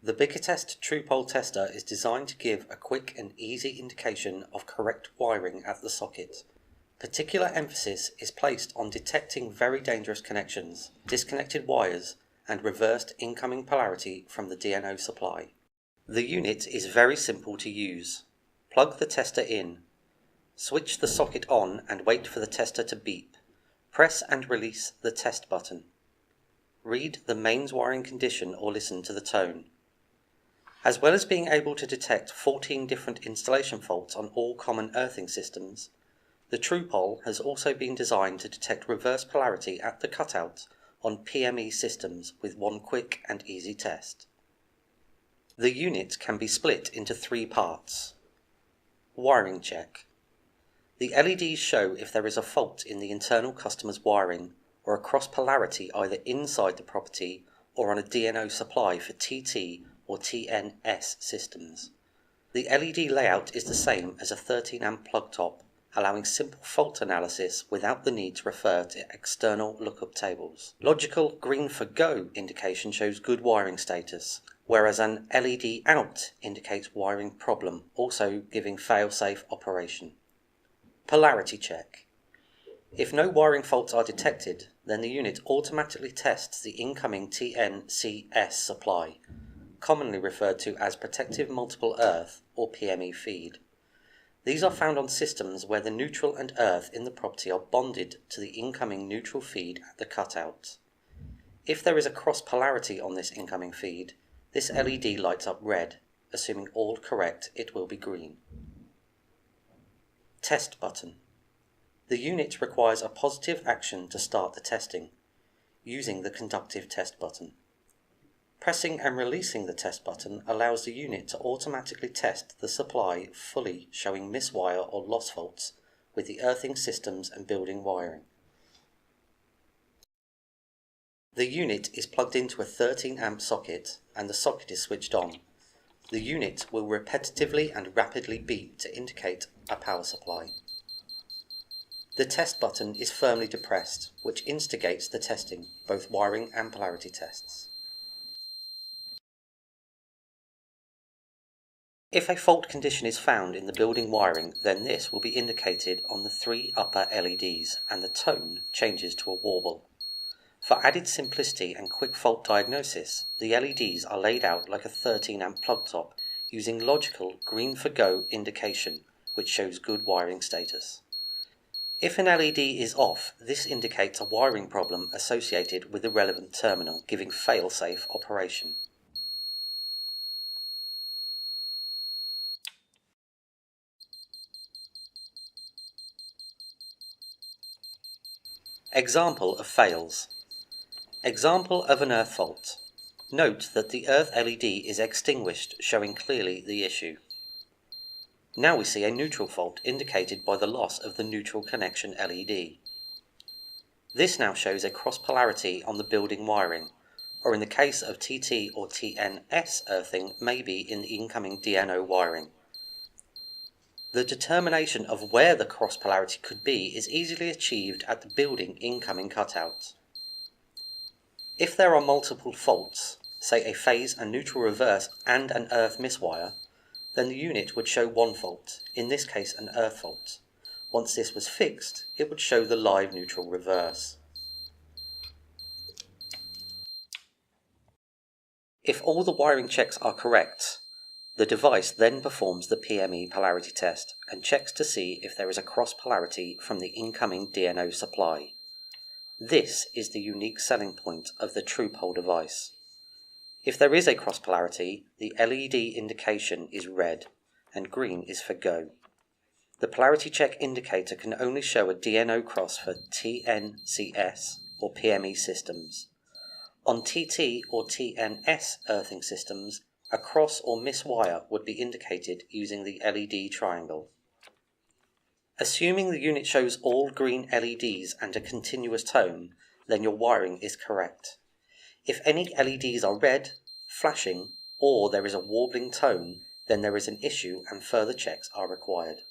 The Bicotest TruPol tester is designed to give a quick and easy indication of correct wiring at the socket. Particular emphasis is placed on detecting very dangerous connections, disconnected wires, and reversed incoming polarity from the DNO supply. The unit is very simple to use. Plug the tester in. Switch the socket on and wait for the tester to beep. Press and release the test button. Read the mains wiring condition or listen to the tone. As well as being able to detect 14 different installation faults on all common earthing systems, the TruPol has also been designed to detect reverse polarity at the cutout on PME systems with one quick and easy test. The unit can be split into 3 parts. Wiring check. The LEDs show if there is a fault in the internal customer's wiring or a cross polarity either inside the property or on a DNO supply for TT or TNS systems. The LED layout is the same as a 13 amp plug top, allowing simple fault analysis without the need to refer to external lookup tables. Logical green for go indication shows good wiring status, whereas an LED out indicates wiring problem, also giving fail-safe operation. Polarity check. If no wiring faults are detected, then the unit automatically tests the incoming TNCS supply, commonly referred to as protective multiple earth or PME feed. These are found on systems where the neutral and earth in the property are bonded to the incoming neutral feed at the cutout. If there is a cross polarity on this incoming feed, this LED lights up red. Assuming all correct, it will be green. Test button. The unit requires a positive action to start the testing, using the conductive test button. Pressing and releasing the test button allows the unit to automatically test the supply fully, showing miswire or loss faults with the earthing systems and building wiring. The unit is plugged into a 13 amp socket and the socket is switched on. The unit will repetitively and rapidly beep to indicate a power supply. The test button is firmly depressed, which instigates the testing, both wiring and polarity tests. If a fault condition is found in the building wiring, then this will be indicated on the 3 upper LEDs and the tone changes to a warble. For added simplicity and quick fault diagnosis, the LEDs are laid out like a 13 amp plug top using logical green for go indication, which shows good wiring status. If an LED is off, this indicates a wiring problem associated with the relevant terminal, giving fail-safe operation. Example of fails. Example of an earth fault. Note that the earth LED is extinguished, showing clearly the issue. Now we see a neutral fault indicated by the loss of the neutral connection LED. This now shows a cross polarity on the building wiring, or in the case of TT or TNS earthing, maybe in the incoming DNO wiring. The determination of where the cross polarity could be is easily achieved at the building incoming cutout. If there are multiple faults, say a phase and neutral reverse and an earth miswire, then the unit would show one fault, in this case an earth fault. Once this was fixed, it would show the live neutral reverse. If all the wiring checks are correct, the device then performs the PME polarity test and checks to see if there is a cross polarity from the incoming DNO supply. This is the unique selling point of the TruPol device. If there is a cross polarity, the LED indication is red and green is for go. The polarity check indicator can only show a DNO cross for TNCS or PME systems. On TT or TNS earthing systems, a cross or miswire would be indicated using the LED triangle. Assuming the unit shows all green LEDs and a continuous tone, then your wiring is correct. If any LEDs are red, flashing, or there is a warbling tone, then there is an issue and further checks are required.